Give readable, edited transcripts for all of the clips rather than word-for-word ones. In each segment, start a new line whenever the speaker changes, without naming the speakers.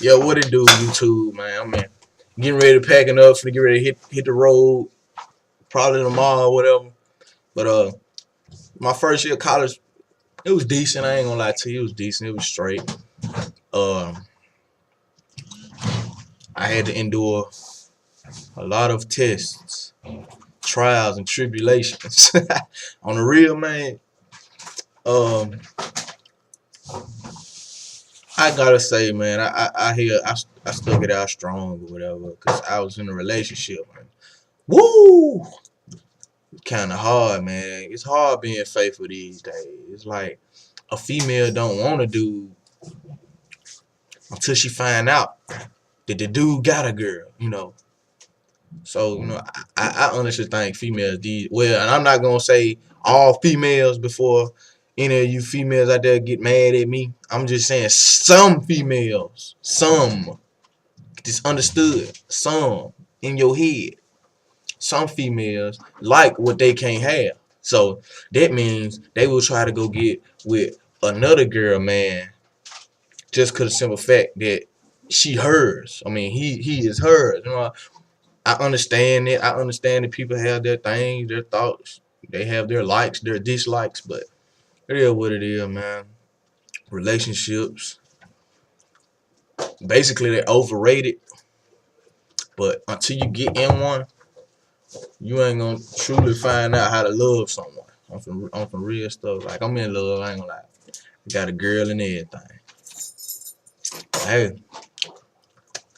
Yeah, what it do, YouTube, man? I'm getting ready to packing up, finna get ready to hit the road, probably tomorrow or whatever. But my first year of college, it was decent. I ain't gonna lie to you, it was decent. It was straight. Um, I had to endure a lot of tests, trials, and tribulations. On the real, man. Um, I gotta say, man, I stuck it out strong or whatever, cause I was in a relationship, man. Woo! Kind of hard, man. It's hard being faithful these days. It's like a female don't want to do until she find out that the dude got a girl, So, I honestly think females these well, and I'm not gonna say all females before any of you females out there get mad at me. I'm just saying some females, some just understood, some in your head. Some females like what they can't have. So that means they will try to go get with another girl, man, just cause of the simple fact that she hers. I mean, he is hers. I understand it. I understand that people have their things, their thoughts. They have their likes, their dislikes, but it is what it is, man. Relationships, basically, they're overrated. But until you get in one, you ain't gonna truly find out how to love someone. On some real stuff. Like, I'm in love, I ain't gonna lie. I got a girl and everything. Hey,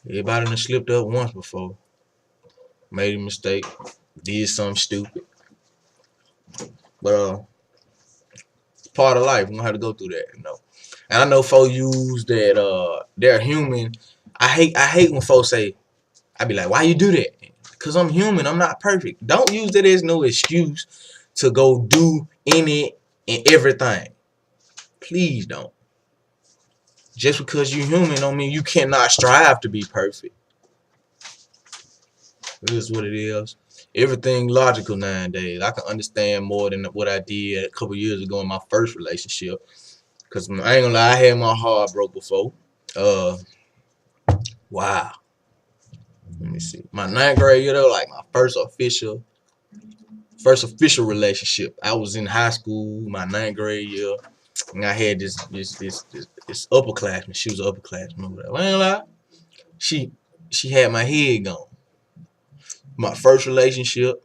everybody done slipped up once before. Made a mistake. Did something stupid. But it's part of life. We're gonna have to go through that. And I know folks use that they're human. I hate when folks say, I be like, why you do that? Because I'm human, I'm not perfect. Don't use that as no excuse to go do any and everything. Please don't. Just because you're human don't mean you cannot strive to be perfect. It is what it is. Everything logical nowadays. I can understand more than what I did a couple years ago in my first relationship. Because I ain't gonna lie, I had my heart broke before. Wow. Let me see. My ninth grade year though, like my first official relationship. I was in high school, my ninth grade year, and I had this upperclassman. She was an upperclassman. I ain't lie. She had my head gone. My first relationship,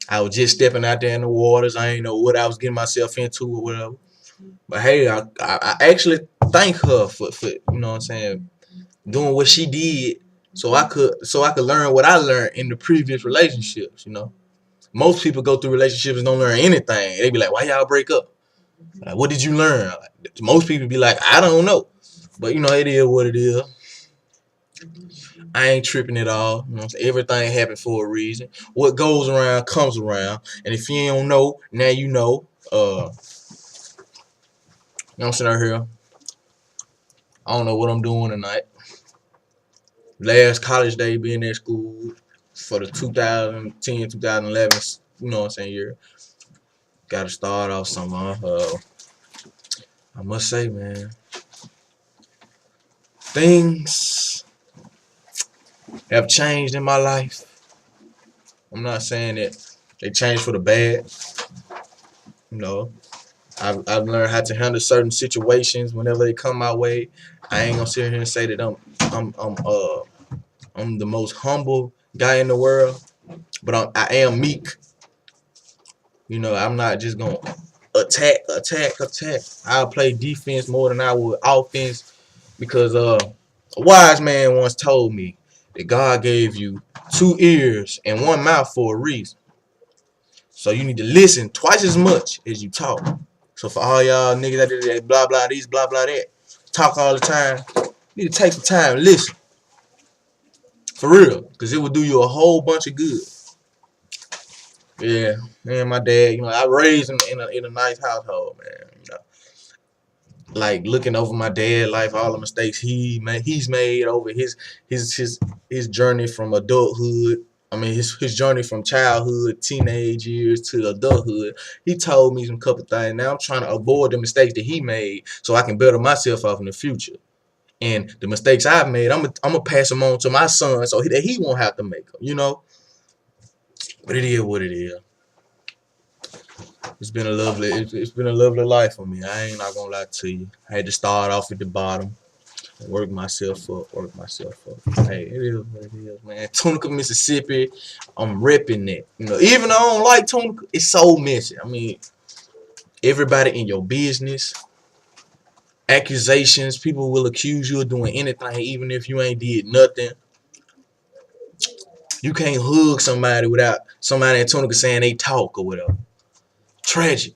I was just stepping out there in the waters. I ain't know what I was getting myself into or whatever. But hey, I actually thank her for you know what I'm saying, doing what she did so I could learn what I learned in the previous relationships. Most people go through relationships and don't learn anything. They be like, why y'all break up? Like, what did you learn? Like, most people be like, I don't know. But it is what it is. I ain't tripping at all. Everything happened for a reason. What goes around comes around. And if you don't know, now you know. I'm sitting out here. I don't know what I'm doing tonight. Last college day being at school for the 2010, 2011, year. Got to start off somewhere. I must say, man, things have changed in my life. I'm not saying that they changed for the bad. I've learned how to handle certain situations whenever they come my way. I ain't gonna sit here and say that I'm the most humble guy in the world, but I am meek. I'm not just gonna attack. I'll play defense more than I would offense because a wise man once told me that God gave you 2 ears and 1 mouth for a reason. So you need to listen twice as much as you talk. So for all y'all niggas that do that blah blah these blah blah that, talk all the time, you need to take some time and listen. For real, because it will do you a whole bunch of good. Yeah, man, my dad, I raised him in a nice household, man. Like looking over my dad's life, all the mistakes he's made over his journey from adulthood. I mean, his journey from childhood, teenage years to adulthood. He told me some couple things. Now I'm trying to avoid the mistakes that he made so I can better myself off in the future. And the mistakes I've made, I'm gonna pass them on to my son so that he won't have to make them, you know. But it is what it is. It's been a lovely life for me. I ain't not gonna lie to you. I had to start off at the bottom, and work myself up. Hey, it is what it is, man. Tunica, Mississippi, I'm repping it. You know, even though I don't like Tunica, it's so messy. I mean, everybody in your business, accusations, people will accuse you of doing anything, even if you ain't did nothing. You can't hug somebody without somebody in Tunica saying they talk or whatever. Tragic,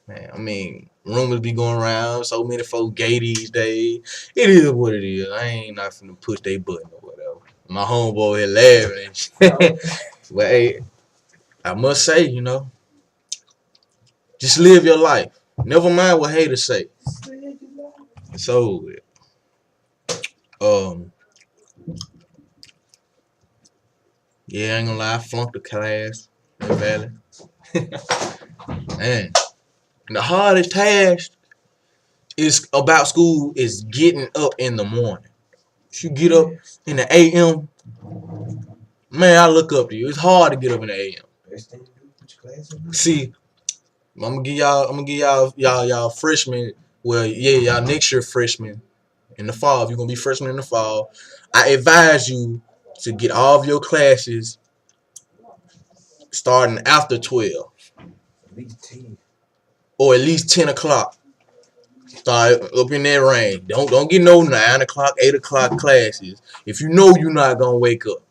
man. I mean, rumors be going around. So many folks gay these days. It is what it is. I ain't not finna push they button or whatever. My homeboy here laughing and shit. But hey, I must say, you know, just live your life. Never mind what haters say. It's over with. Yeah, I ain't gonna lie. I flunked the class in Valley. Man, and the hardest task is about school is getting up in the morning. If you get up in the AM, man, I look up to you. It's hard to get up in the AM. See, I'm gonna give y'all freshmen. Well, yeah, y'all next year freshmen in the fall. If you're gonna be freshmen in the fall, I advise you to get all of your classes starting after 12. At least 10. Or at least 10 o'clock. Start up in that range. Don't get no 9 o'clock, 8 o'clock classes if you know you're not gonna wake up.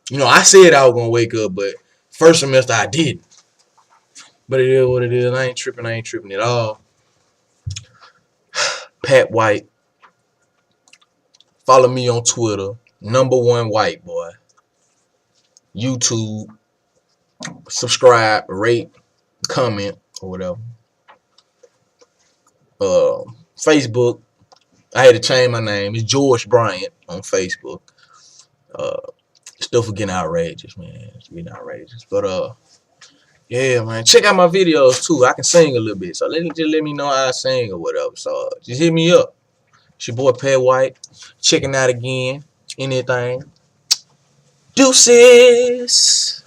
You know, I said I was gonna wake up, but first semester I didn't. But it is what it is. I ain't tripping at all. Pat White. Follow me on Twitter. #1 white boy. YouTube. Subscribe, rate, comment, or whatever. Facebook. I had to change my name. It's George Bryant on Facebook. Stuff for getting outrageous, man. It's getting outrageous. But yeah, man. Check out my videos too. I can sing a little bit. So let me know how I sing or whatever. So just hit me up. It's your boy Pat White. Checking out again. Anything. Deuces.